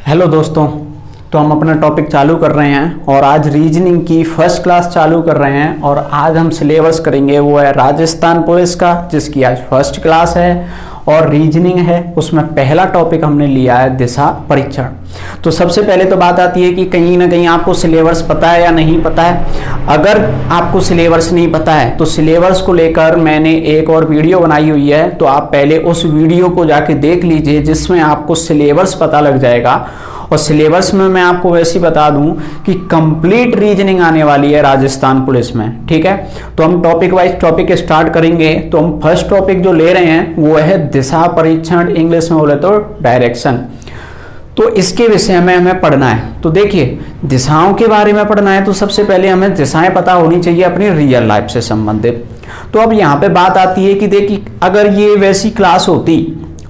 Hello दोस्तों, तो हम अपना टॉपिक चालू कर रहे हैं और आज रीजनिंग की फर्स्ट क्लास चालू कर रहे हैं। और आज हम सिलेबस करेंगे वो है राजस्थान पुलिस का, जिसकी आज फर्स्ट क्लास है और रीजनिंग है। उसमें पहला टॉपिक हमने लिया है दिशा परीक्षण। तो सबसे पहले तो बात आती है कि कहीं ना कहीं आपको सिलेबस पता है या नहीं पता है। अगर आपको सिलेबस नहीं पता है तो सिलेबस को लेकर मैंने एक और वीडियो बनाई हुई है, तो आप पहले उस वीडियो को जाके देख लीजिए, जिसमें आपको सिलेबस पता लग जाएगा। और सिलेबस में मैं आपको वैसे ही बता दूं कि कंप्लीट रीजनिंग आने वाली है राजस्थान पुलिस में। ठीक है, तो हम टॉपिक वाइज टॉपिक स्टार्ट करेंगे। तो हम फर्स्ट टॉपिक जो ले रहे हैं वो है दिशा परीक्षण, इंग्लिश में बोले तो डायरेक्शन। तो इसके विषय में हमें पढ़ना है। तो देखिए, दिशाओं के बारे में पढ़ना है तो सबसे पहले हमें दिशाएं पता होनी चाहिए अपनी रियल लाइफ से संबंधित। तो अब यहाँ पे बात आती है कि देखिए, अगर ये वैसी क्लास होती,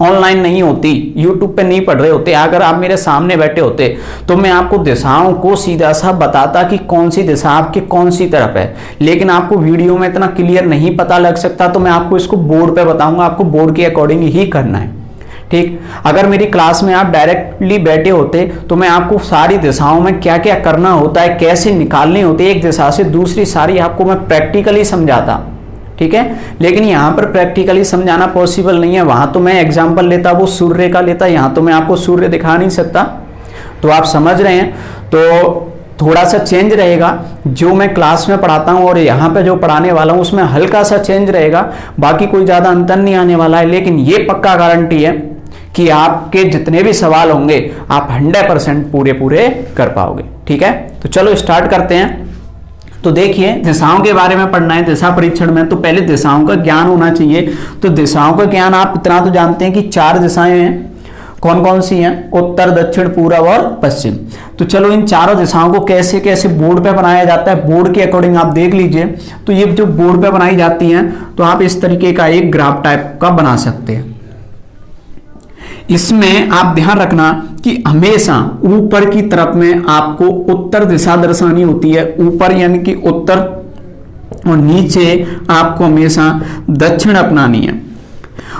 ऑनलाइन नहीं होती, यूट्यूब पे नहीं पढ़ रहे होते, अगर आप मेरे सामने बैठे होते तो मैं आपको दिशाओं को सीधा सा बताता कि कौन सी दिशा आपकी कौन सी तरफ है। लेकिन आपको वीडियो में इतना क्लियर नहीं पता लग सकता, तो मैं आपको इसको बोर्ड पे बताऊंगा, आपको बोर्ड के अकॉर्डिंग ही करना है। ठीक, अगर मेरी क्लास में आप डायरेक्टली बैठे होते तो मैं आपको सारी दिशाओं में क्या क्या करना होता है, कैसे निकालनी होती है एक दिशा से दूसरी, सारी आपको मैं प्रैक्टिकली समझाता। ठीक है, लेकिन यहाँ पर प्रैक्टिकली समझाना पॉसिबल नहीं है। वहां तो मैं एग्जांपल लेता, वो सूर्य का लेता, यहाँ तो मैं आपको सूर्य दिखा नहीं सकता। तो आप समझ रहे हैं, तो थोड़ा सा चेंज रहेगा जो मैं क्लास में पढ़ाता हूँ और यहाँ पे जो पढ़ाने वाला हूँ उसमें हल्का सा चेंज रहेगा, बाकी कोई ज़्यादा अंतर नहीं आने वाला है। लेकिन ये पक्का गारंटी है कि आपके जितने भी सवाल होंगे आप 100% पूरे कर पाओगे। ठीक है, तो चलो स्टार्ट करते हैं। तो देखिए, दिशाओं के बारे में पढ़ना है दिशा परीक्षण में, तो पहले दिशाओं का ज्ञान होना चाहिए। तो दिशाओं का ज्ञान आप इतना तो जानते हैं कि 4 दिशाएं हैं। कौन कौन सी हैं? उत्तर, दक्षिण, पूर्व और पश्चिम। तो चलो इन चारों दिशाओं को कैसे कैसे बोर्ड पे बनाया जाता है, बोर्ड के अकॉर्डिंग आप देख लीजिए। तो ये जो बोर्ड पे बनाई जाती हैं, तो आप इस तरीके का एक ग्राफ टाइप का बना सकते हैं। इसमें आप ध्यान रखना कि हमेशा ऊपर की तरफ में आपको उत्तर दिशा दर्शानी होती है, ऊपर यानी कि उत्तर, और नीचे आपको हमेशा दक्षिण अपनानी है।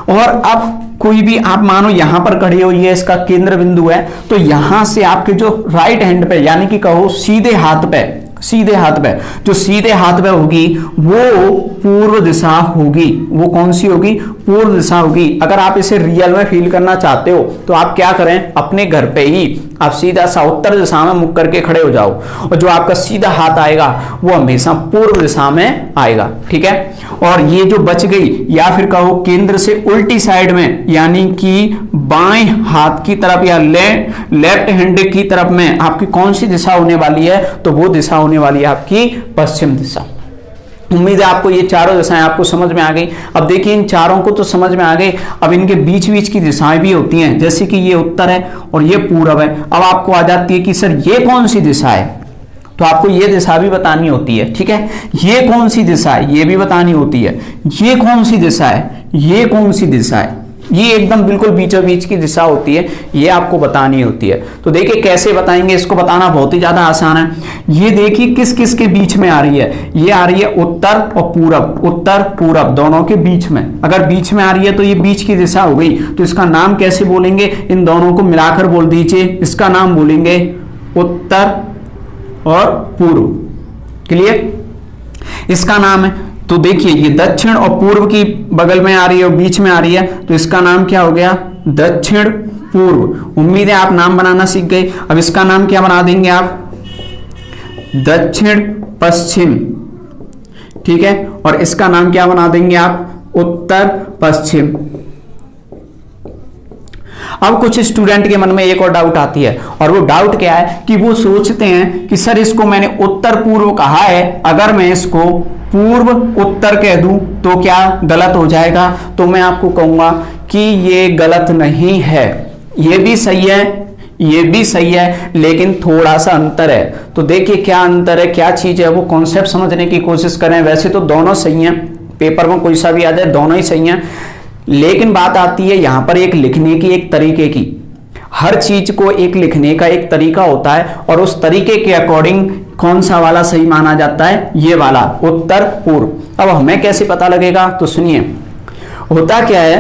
और अब कोई भी आप मानो यहां पर खड़ी हुई है, इसका केंद्र बिंदु है, तो यहां से आपके जो राइट हैंड पे यानी कि कहो सीधे हाथ पे जो सीधे हाथ पे होगी वो पूर्व दिशा होगी। वो कौन सी होगी? पूर्व दिशा होगी। अगर आप इसे रियल में फील करना चाहते हो तो आप क्या करें, अपने घर पे ही आप सीधा सा उत्तर दिशा में मुख करके खड़े हो जाओ, और जो आपका सीधा हाथ आएगा वो हमेशा पूर्व दिशा में आएगा। ठीक है, और ये जो बच गई, या फिर कहो केंद्र से उल्टी साइड में यानी कि बाएं हाथ की तरफ या लेफ्ट हैंड की तरफ में आपकी कौन सी दिशा होने वाली है? तो वो दिशा होने वाली है आपकी पश्चिम दिशा। उम्मीद है आपको ये चारों दिशाएं आपको समझ में आ गई। अब देखिए, इन चारों को तो समझ में आ गई, अब इनके बीच बीच की दिशाएं भी होती हैं, जैसे कि ये उत्तर है और ये पूर्व है। अब आपको आ जाती है कि सर ये कौन सी दिशा है, तो आपको ये दिशा भी बतानी होती है। ठीक है, ये कौन सी दिशा है ये भी बतानी होती है, ये कौन सी दिशा है, ये कौन सी दिशा है, ये एकदम बिल्कुल बीचों बीच की दिशा होती है, ये आपको बतानी होती है। तो देखिए कैसे बताएंगे, इसको बताना बहुत ही ज्यादा आसान है। ये देखिए किस किस के बीच में आ रही है, ये आ रही है उत्तर और पूरब, उत्तर पूरब दोनों के बीच में। अगर बीच में आ रही है तो ये बीच की दिशा हो गई। तो इसका नाम कैसे बोलेंगे, इन दोनों को मिलाकर बोल दीजिए, इसका नाम बोलेंगे उत्तर और पूर्व। क्लियर, इसका नाम है। तो देखिए, ये दक्षिण और पूर्व की बगल में आ रही है और बीच में आ रही है, तो इसका नाम क्या हो गया? दक्षिण पूर्व। उम्मीद है आप नाम बनाना सीख गए। अब इसका नाम क्या बना देंगे आप? दक्षिण पश्चिम। ठीक है, और इसका नाम क्या बना देंगे आप? उत्तर पश्चिम। अब कुछ स्टूडेंट के मन में एक और डाउट आती है, और वो डाउट क्या है कि वो सोचते हैं कि सर इसको मैंने उत्तर पूर्व कहा है, अगर मैं इसको पूर्व उत्तर कह दूं तो क्या गलत हो जाएगा? तो मैं आपको कहूंगा कि ये गलत नहीं है, ये भी सही है, ये भी सही है, लेकिन थोड़ा सा अंतर है। तो देखिए क्या अंतर है, क्या चीज है, वो कॉन्सेप्ट समझने की कोशिश करें। वैसे तो दोनों सही हैं, पेपर में कोई सा भी आ जाए दोनों ही सही हैं, लेकिन बात आती है यहां पर एक लिखने की, एक तरीके की। हर चीज को एक लिखने का एक तरीका होता है, और उस तरीके के अकॉर्डिंग कौन सा वाला सही माना जाता है, ये वाला उत्तर पूर्व। अब हमें कैसे पता लगेगा, तो सुनिए, होता क्या है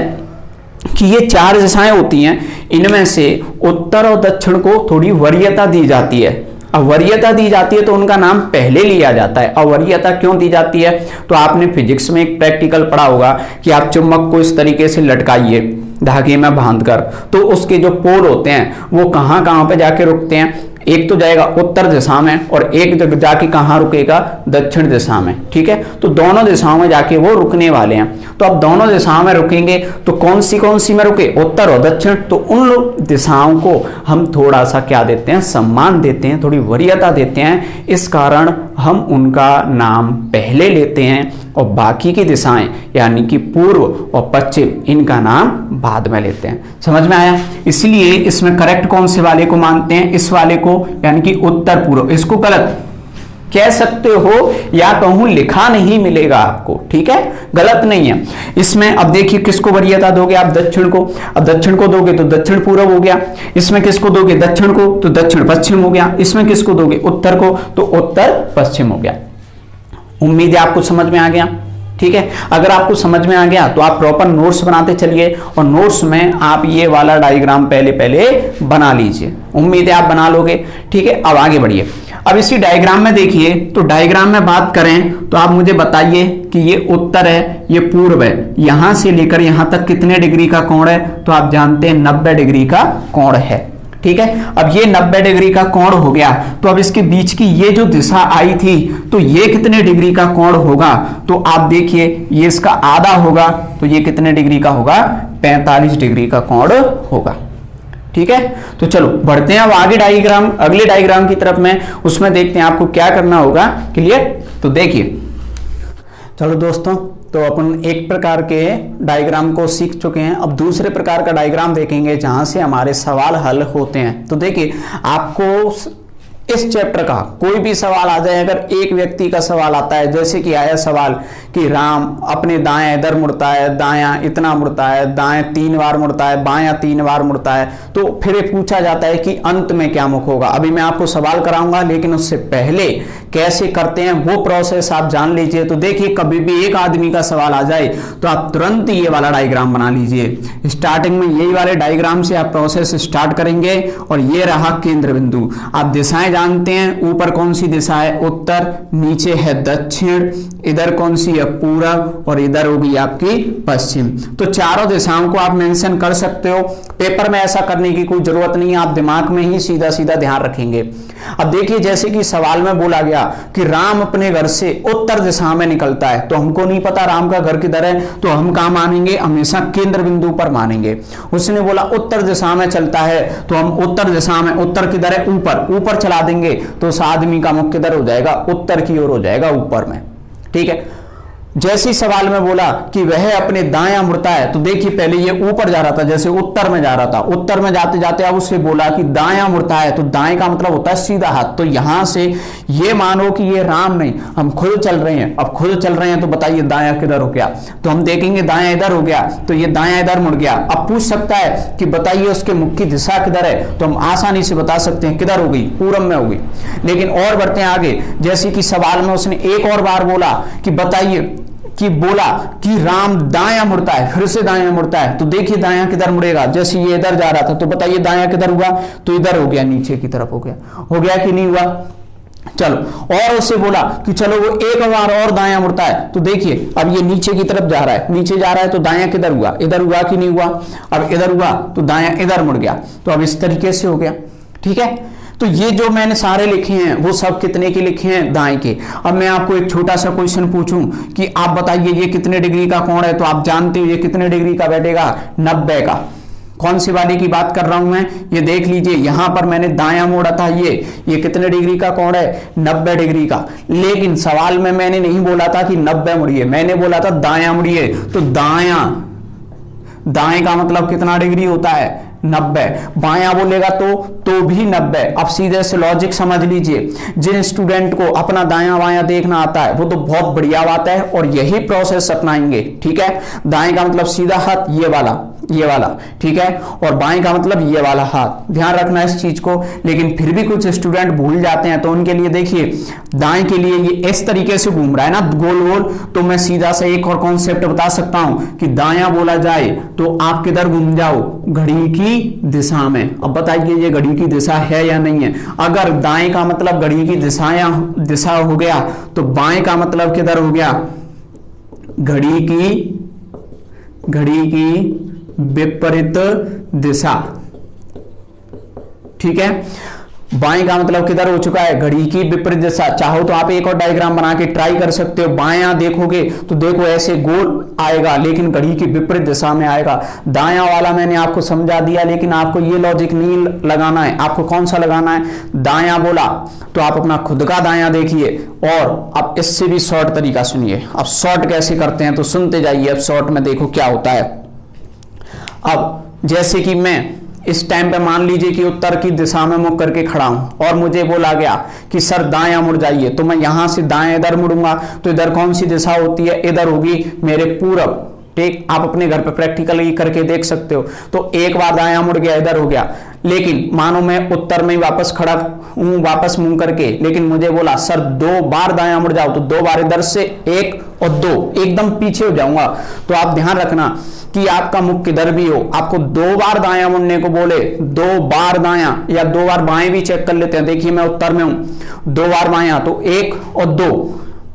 कि ये 4 दिशाएं होती हैं, इनमें से उत्तर और दक्षिण को थोड़ी वरीयता दी जाती है। अब वरीयता दी जाती है तो उनका नाम पहले लिया जाता है। अब वरीयता क्यों दी जाती है, तो आपने फिजिक्स में एक प्रैक्टिकल पढ़ा होगा कि आप चुंबक को इस तरीके से लटकाइए धागे में बांधकर, तो उसके जो पोल होते हैं वो कहां कहां पे जाके रुकते हैं, एक तो जाएगा उत्तर दिशा में और एक जाके कहां रुकेगा, दक्षिण दिशा में। ठीक है, तो दोनों दिशाओं में जाके वो रुकने वाले हैं। तो अब दोनों दिशाओं में रुकेंगे तो कौन सी में रुके, उत्तर और दक्षिण। तो उन दिशाओं को हम थोड़ा सा क्या देते हैं, सम्मान देते हैं, थोड़ी वरीयता देते हैं। इस कारण हम उनका नाम पहले लेते हैं और बाकी की दिशाएं यानी कि पूर्व और पश्चिम, इनका नाम बाद में लेते हैं। समझ में आया। इसलिए इसमें करेक्ट कौन से वाले को मानते हैं, इस वाले को, यानी कि उत्तर पूर्व। इसको गलत कह सकते हो या कहूं लिखा नहीं मिलेगा आपको, ठीक है, गलत नहीं है। इसमें अब देखिए किसको वरीयता दोगे आप, दक्षिण को। अब दक्षिण को दोगे तो दक्षिण पूर्व हो गया, इसमें किसको दोगे दक्षिण को तो दक्षिण पश्चिम हो गया, इसमें किसको दोगे उत्तर को तो उत्तर पश्चिम हो गया। उम्मीद है आपको समझ में आ गया। ठीक है, अगर आपको समझ में आ गया तो आप प्रॉपर नोट्स बनाते चलिए और नोट्स में आप ये वाला डायग्राम पहले बना लीजिए। उम्मीद है आप बना लोगे। ठीक है, अब आगे बढ़िए। अब इसी डायग्राम में देखिए, तो डायग्राम में बात करें तो आप मुझे बताइए कि ये उत्तर है, ये पूर्व है, यहां से लेकर यहां तक कितने डिग्री का कोण है, तो आप जानते हैं 90 डिग्री का कोण है। ठीक है, अब ये 90 डिग्री का कोण हो गया, तो अब इसके बीच की ये जो दिशा आई थी तो ये कितने डिग्री का कोण होगा, तो आप देखिए ये इसका आधा होगा, तो ये कितने डिग्री का होगा, 45 डिग्री का कोण होगा। ठीक है, तो चलो बढ़ते हैं अब आगे डायग्राम, अगले डायग्राम की तरफ में, उसमें देखते हैं आपको क्या करना होगा। क्लियर, तो देखिए, चलो दोस्तों, तो अपन एक प्रकार के डायग्राम को सीख चुके हैं। अब दूसरे प्रकार का डायग्राम देखेंगे जहां से हमारे सवाल हल होते हैं। तो देखिए, आपको इस चैप्टर का कोई भी सवाल आ जाए, अगर एक व्यक्ति का सवाल आता है, जैसे कि आया सवाल कि राम अपने दाएं इधर मुड़ता है, दायां इतना मुड़ता है, दाएं 3 बार मुड़ता है, बायां 3 बार मुड़ता है, तो फिर ये पूछा जाता है कि अंत में क्या मुख होगा। अभी मैं आपको सवाल कराऊंगा, लेकिन उससे पहले कैसे करते हैं वो प्रोसेस आप जान लीजिए। तो देखिए, कभी भी एक आदमी का सवाल आ जाए तो आप तुरंत ये वाला डायग्राम बना लीजिए। स्टार्टिंग में यही वाले डायग्राम से आप प्रोसेस स्टार्ट करेंगे और ये रहा केंद्र बिंदु। आप दिशाएं जानते हैं, ऊपर कौन सी दिशा है, उत्तर, नीचे है दक्षिण, इधर कौन सी है, पूरब, और इधर होगी आपकी पश्चिम। तो चारों दिशाओं को आप मेंशन कर सकते हो। पेपर में ऐसा करने की कोई जरूरत नहीं है, आप दिमाग में ही सीधा सीधा ध्यान रखेंगे। अब देखिए, जैसे कि सवाल में बोला गया कि राम अपने घर से उत्तर दिशा में निकलता है, तो हमको नहीं पता राम का घर किधर है, तो हम कहां मानेंगे, हमेशा केंद्र बिंदु पर मानेंगे। उसने बोला उत्तर दिशा में चलता है, तो हम उत्तर दिशा में, उत्तर किधर है, ऊपर, ऊपर चला देंगे, तो उस आदमी का मुख किधर हो जाएगा, उत्तर की ओर हो जाएगा, ऊपर में। ठीक है, जैसे सवाल में बोला कि वह अपने दायां मुड़ता है, तो देखिए पहले ये ऊपर जा रहा था, जैसे उत्तर में जा रहा था, उत्तर में जाते जाते अब उससे बोला कि दायां मुड़ता है, तो दाएं का मतलब होता है सीधा हाथ। तो यहां से ये मानो कि ये राम नहीं, हम खुद चल रहे हैं। अब खुद चल रहे हैं तो बताइए दायां किधर हो गया, तो हम देखेंगे दायां इधर हो गया, तो ये दायां इधर मुड़ गया। अब पूछ सकता है कि बताइए उसके मुख की दिशा किधर है, तो हम आसानी से बता सकते हैं किधर हो गई, पूरब में हो गई। लेकिन और बढ़ते हैं आगे, जैसे कि सवाल में उसने एक और बार बोला कि बताइए कि बोला कि राम दायां मुड़ता है, फिर से दायां मुड़ता है, तो देखिए दायां किधर मुड़ेगा, जैसे ये इधर जा रहा था, तो बताइए दायां किधर हुआ, तो इधर हो गया, नीचे की तरफ हो गया कि नहीं हुआ। चलो, और उससे बोला कि चलो वो एक बार और दायां मुड़ता है, तो देखिए अब ये नीचे की तरफ जा रहा है, नीचे जा रहा है, तो दायां किधर हुआ, इधर हुआ कि नहीं हुआ। अब इधर हुआ तो दायां इधर मुड़ गया, तो अब इस तरीके से हो गया। ठीक है, तो ये जो मैंने सारे लिखे हैं वो सब कितने के लिखे हैं, दाएं के। अब मैं आपको एक छोटा सा क्वेश्चन पूछूं कि आप बताइए ये कितने डिग्री का कोण है, तो आप जानते हो ये कितने डिग्री का बैठेगा, 90 का। कौन सी वाले की बात कर रहा हूं मैं, ये देख लीजिए, यहां पर मैंने दायां मोड़ा था, ये कितने डिग्री का कोण है, 90 डिग्री का। लेकिन सवाल में मैंने नहीं बोला था कि 90 मुड़िए, मैंने बोला था दायां मुड़िए। तो दाएं का मतलब कितना डिग्री होता है, 90। बायां बोलेगा तो भी 90। अब सीधे से लॉजिक समझ लीजिए, जिन स्टूडेंट को अपना दायां बायां देखना आता है वो तो बहुत बढ़िया बात है और यही प्रोसेस अपनाएंगे। ठीक है, दाएं का मतलब सीधा हाथ, ये वाला, ये वाला, ठीक है, और बाएं का मतलब ये वाला हाथ, ध्यान रखना इस चीज को। लेकिन फिर भी कुछ स्टूडेंट भूल जाते हैं, तो उनके लिए देखिए दाएं के लिए ये इस तरीके से घूम रहा है ना गोल गोल, तो मैं सीधा सा एक और कॉन्सेप्ट बता सकता हूं कि दायां बोला जाए तो आप किधर घूम जाओ, घड़ी की दिशा में। अब बताइए ये घड़ी की दिशा है या नहीं है। अगर दाएं का मतलब घड़ी की दिशा हो गया, तो बाएं का मतलब किधर हो गया, घड़ी की विपरीत दिशा, ठीक है। बाएं का मतलब किधर हो चुका है, घड़ी की विपरीत दिशा। चाहो तो आप एक और डायग्राम बना के ट्राई कर सकते हो। बायां देखोगे तो देखो ऐसे गोल आएगा, लेकिन घड़ी की विपरीत दिशा में आएगा। दायां वाला मैंने आपको समझा दिया, लेकिन आपको ये लॉजिक नहीं लगाना है। आपको कौन सा लगाना है, दायां बोला तो आप अपना खुद का दायां देखिए, और आप इससे भी शॉर्ट तरीका सुनिए। अब शॉर्ट कैसे करते हैं तो सुनते जाइए। अब शॉर्ट में देखो क्या होता है। अब जैसे कि मैं इस टाइम पे मान लीजिए कि उत्तर की दिशा में मुख करके खड़ा हूं और मुझे बोला गया कि सर दायां मुड़ जाइए, तो मैं यहां से दाएं इधर मुड़ूंगा, तो इधर कौन सी दिशा होती है, इधर होगी मेरे पूरब। ठीक, आप अपने घर पे प्रैक्टिकली करके देख सकते हो। तो एक बार दायां मुड़ गया, इधर हो गया। लेकिन मानो मैं उत्तर में वापस खड़ा हूं, वापस मुंह करके, लेकिन मुझे बोला सर 2 बार दायां मुड़ जाओ, तो 2 बार इधर से 1 और 2 एकदम पीछे हो जाऊंगा। तो आप ध्यान रखना कि आपका मुख किधर भी हो, आपको 2 बार दायां मुड़ने को बोले, 2 बार दायां या 2 बार बाएं भी चेक कर लेते हैं। देखिए मैं उत्तर में हूं, 2 बार बायां, तो 1 और 2,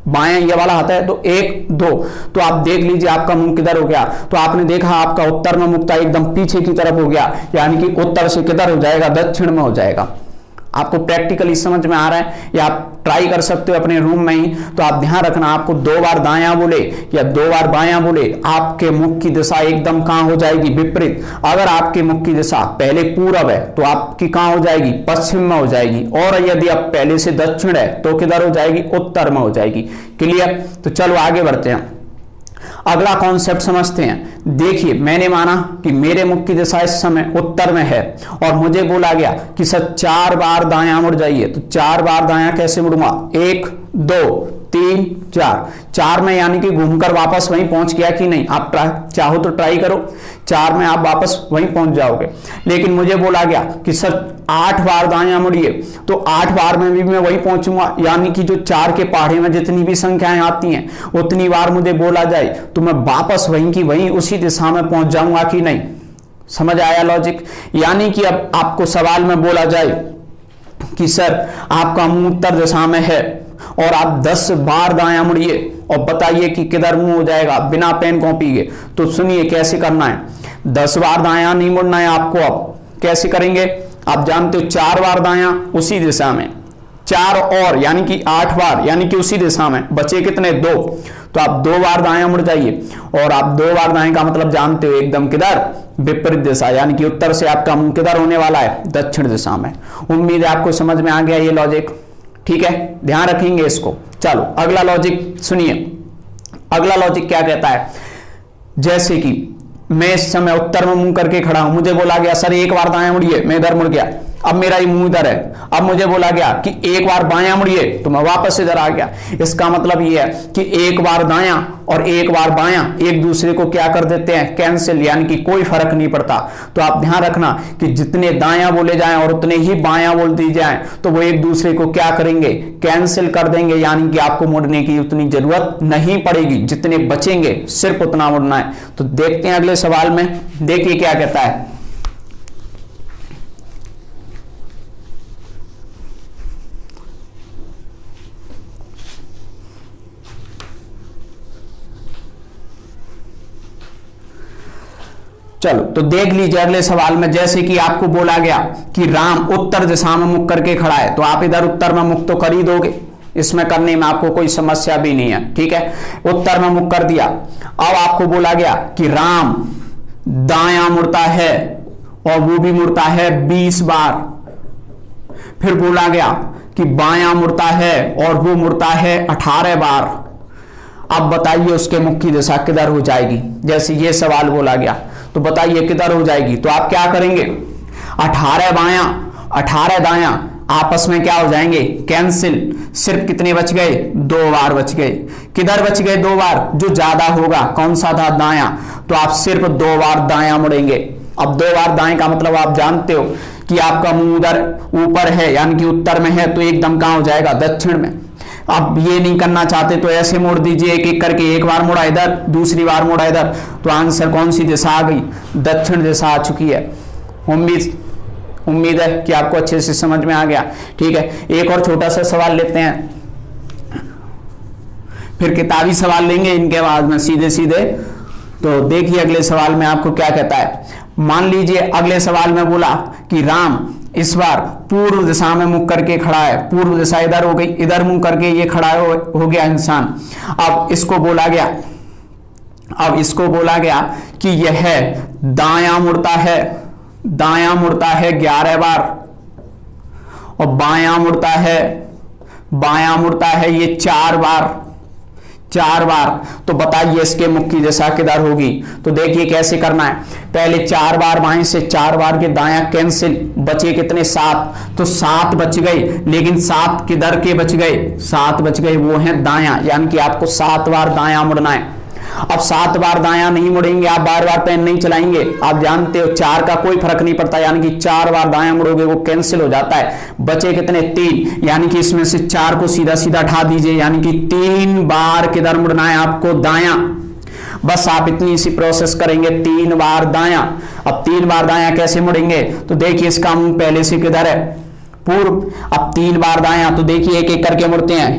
बायां ये वाला आता है तो 1 2, तो आप देख लीजिए आपका मुंह किधर हो गया। तो आपने देखा आपका उत्तर में मुक्ता एकदम पीछे की तरफ हो गया, यानी कि उत्तर से किधर हो जाएगा, दक्षिण में हो जाएगा। आपको प्रैक्टिकली समझ में आ रहा है, या आप ट्राई कर सकते हो अपने रूम में ही। तो आप ध्यान रखना, आपको 2 बार दायां बोले या 2 बार बायां बोले, आपके मुख की दिशा एकदम कहां हो जाएगी, विपरीत। अगर आपके मुख की दिशा पहले पूरब है तो आपकी कहां हो जाएगी, पश्चिम में हो जाएगी, और यदि आप पहले से दक्षिण है तो किधर हो जाएगी, उत्तर में हो जाएगी। क्लियर। तो चलो आगे बढ़ते हैं, अगला कॉन्सेप्ट समझते हैं। देखिए मैंने माना कि मेरे मुख की दिशा इस समय उत्तर में है और मुझे बोला गया कि सर 4 बार दायां मुड़ जाइए, तो 4 बार दायां कैसे मुड़ूंगा, 1 2 3 4 में, यानी कि घूमकर वापस वहीं पहुंच गया कि नहीं। आप चाहो तो ट्राई करो, 4 में आप वापस वहीं पहुंच जाओगे। लेकिन मुझे बोला गया कि सर 8 बार दायां मुड़िए, तो 8 बार में भी मैं वहीं पहुंचूंगा, यानी कि जो 4 के पहाड़े में जितनी भी संख्याएं आती हैं उतनी बार मुझे बोला जाए तो मैं वापस वहीं की वहीं उसी दिशा में पहुंच जाऊंगा कि नहीं। समझ आया लॉजिक। यानी कि अब आपको सवाल में बोला जाए कि सर आपका मुंह उत्तर दिशा में है और आप 10 बार दायां मुड़िए और बताइए कि किधर मुंह हो जाएगा बिना पेन कॉपी के। तो सुनिए कैसे करना है, 10 बार दायां नहीं मुड़ना है आपको। अब कैसे करेंगे, आप जानते हो 4 बार दायां उसी दिशा में, 4 और यानी कि 8 बार, यानी कि उसी दिशा में, बचे कितने 2। तो आप 2 बार दायां मुड़ जाइए, और आप 2 बार दाएं का मतलब जानते हो एकदम किधर, विपरीत दिशा, यानी कि उत्तर से आपका मुंह किधर होने वाला है, दक्षिण दिशा में। उम्मीद है आपको समझ में आ गया ये लॉजिक। ठीक है, ध्यान रखेंगे इसको। चलो अगला लॉजिक सुनिए। अगला लॉजिक क्या कहता है, जैसे कि मैं इस समय उत्तर में मुंह करके खड़ा हूं, मुझे बोला गया सर 1 बार दायां मुड़िए, मैं इधर मुड़ गया, अब मेरा ये मुंह इधर है। अब मुझे बोला गया कि 1 बार बायां मुड़िए, तो मैं वापस इधर आ गया। इसका मतलब ये है कि 1 बार दायां और 1 बार बायां एक दूसरे को क्या कर देते हैं, कैंसिल, यानी कि कोई फर्क नहीं पड़ता। तो आप ध्यान रखना कि जितने दायां बोले जाएं और उतने ही बायां बोल दी जाएं तो वो एक दूसरे को क्या करेंगे, कैंसिल कर देंगे, यानी कि आपको मुड़ने की उतनी जरूरत नहीं पड़ेगी, जितने बचेंगे सिर्फ उतना मुड़ना है। तो देखते हैं अगले सवाल में, देखिए क्या कहता है। चलो तो देख लीजिए अगले सवाल में, जैसे कि आपको बोला गया कि राम उत्तर दिशा में मुख करके खड़ा है, तो आप इधर उत्तर में मुख तो कर ही दोगे, इसमें करने में आपको कोई समस्या भी नहीं है। ठीक है, उत्तर में मुख कर दिया। अब आपको बोला गया कि राम दायां मुड़ता है और वो भी मुड़ता है 20 बार। फिर बोला गया कि बायां मुड़ता है और वो मुड़ता है 18 बार। अब बताइए उसके मुख की दिशा किधर हो जाएगी। जैसे ये सवाल बोला गया तो बताइए किधर हो जाएगी। तो आप क्या करेंगे, 18 बायां 18 दायां, आपस में क्या हो जाएंगे, कैंसिल। सिर्फ कितने बच गए, 2 बार बच गए। किधर बच गए 2 बार, जो ज्यादा होगा कौन सा था, दायां, तो आप सिर्फ 2 बार दायां मुड़ेंगे। अब 2 बार दाएं का मतलब आप जानते हो कि आपका मुंह उधर ऊपर है यानी कि उत्तर में है, तो एकदम कहां हो जाएगा, दक्षिण में। अब ये नहीं करना चाहते तो ऐसे मोड़ दीजिए, एक एक करके, एक बार मोड़ा इधर, दूसरी बार मोड़ा इधर, तो आंसर कौन सी दिशा आ गई, दक्षिण दिशा आ चुकी है। उम्मीद है कि आपको अच्छे से समझ में आ गया। ठीक है, एक और छोटा सा सवाल लेते हैं, फिर किताबी सवाल लेंगे इनके बाद में सीधे सीधे। तो देखिए अगले सवाल में आपको क्या कहता है। मान लीजिए अगले सवाल में बोला कि राम इस बार पूर्व दिशा में मुख करके खड़ा है, पूर्व दिशा इधर हो गई, इधर मुंह करके ये खड़ा हो गया इंसान। अब इसको बोला गया कि यह दायां मुड़ता है 11 बार, और बायां मुड़ता है ये 4 बार। तो बताइए इसके मुख की दिशा किधर होगी। तो देखिए कैसे करना है, पहले 4 बार बाएं से, 4 बार के दायां कैंसिल, बचे कितने, 7। तो 7 बच गए, लेकिन 7 किधर के बच गए, 7 बच गए वो हैं दायां, यानी कि आपको 7 बार दायां मुड़ना है। अब 7 बार दायां नहीं मुड़ेंगे, आप बार बार पेन नहीं चलाएंगे, आप जानते हो 4 का कोई फर्क नहीं पड़ता, यानी कि 4 बार दायां मुड़ोगे वो कैंसिल हो जाता है। बचे कितने, 3, यानी कि इसमें से 4 को सीधा सीधा हटा दीजिए, यानी कि 3 बार किधर मुड़ना है आपको, दायां। बस आप इतनी सी प्रोसेस करेंगे, 3 बार दायां। अब 3 बार दायां कैसे मुड़ेंगे, तो देखिए इसका मुंह पहले से किधर है, पूर्व। अब 3 बार दायां, तो देखिए एक एक करके मुड़ते हैं,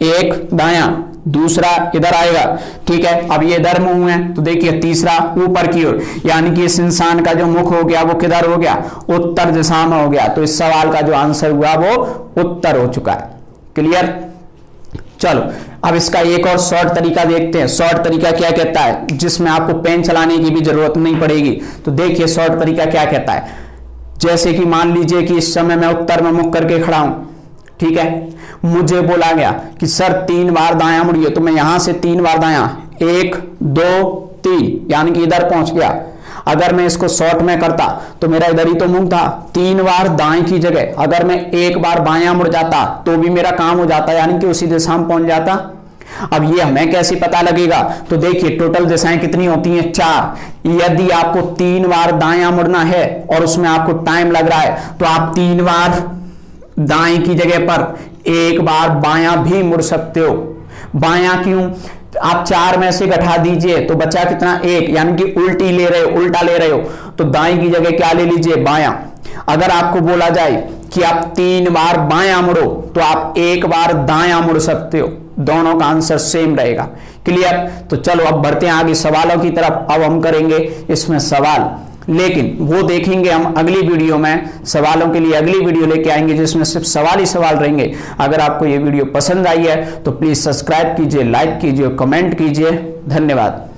एक दायां, दूसरा इधर आएगा, ठीक है। अब ये इधर मुंह है, तो देखिए तीसरा ऊपर की ओर, यानी कि इस इंसान का जो मुख हो गया वो किधर हो गया, उत्तर दिशा में हो गया। तो इस सवाल का जो आंसर हुआ वो उत्तर हो चुका है। क्लियर। चलो अब इसका एक और शॉर्ट तरीका देखते हैं। शॉर्ट तरीका क्या कहता है, जिसमें आपको पेन चलाने की भी जरूरत नहीं पड़ेगी। तो देखिए शॉर्ट तरीका क्या कहता है। जैसे कि मान लीजिए कि इस समय मैं उत्तर में मुख करके खड़ा हूं, ठीक है। मुझे बोला गया कि सर 3 बार दायां मुड़िए, तो मैं यहां से 3 बार दायां, 1 2 3, यानी कि इधर पहुंच गया। अगर मैं इसको शॉर्ट में करता तो मेरा इधर ही तो मुंह था, 3 बार दाएं की जगह अगर मैं 1 बार बायां मुड़ जाता तो भी मेरा काम हो जाता, यानी कि उसी दिशा में पहुंच जाता। अब ये हमें कैसे पता लगेगा, तो देखिए टोटल दिशाएं कितनी होती हैं, 4। यदि आपको 3 बार दायां मुड़ना है और उसमें आपको टाइम लग रहा है, तो आप 3 बार दाएं की जगह पर 1 बार बायां भी मुड़ सकते हो। बायां क्यों, आप 4 में से घटा दीजिए तो बचा कितना, 1, यानी कि उल्टा ले रहे हो, तो दाएं की जगह क्या ले लीजिए, बायां। अगर आपको बोला जाए कि आप 3 बार बायां मुड़ो, तो आप 1 बार दायां मुड़ सकते हो, दोनों का आंसर सेम रहेगा। क्लियर। तो चलो अब बढ़ते हैं आगे सवालों की तरफ। अब हम करेंगे इसमें सवाल, लेकिन वो देखेंगे हम अगली वीडियो में। सवालों के लिए अगली वीडियो लेके आएंगे जिसमें सिर्फ सवाल ही सवाल रहेंगे। अगर आपको ये वीडियो पसंद आई है तो प्लीज सब्सक्राइब कीजिए, लाइक कीजिए, कमेंट कीजिए। धन्यवाद।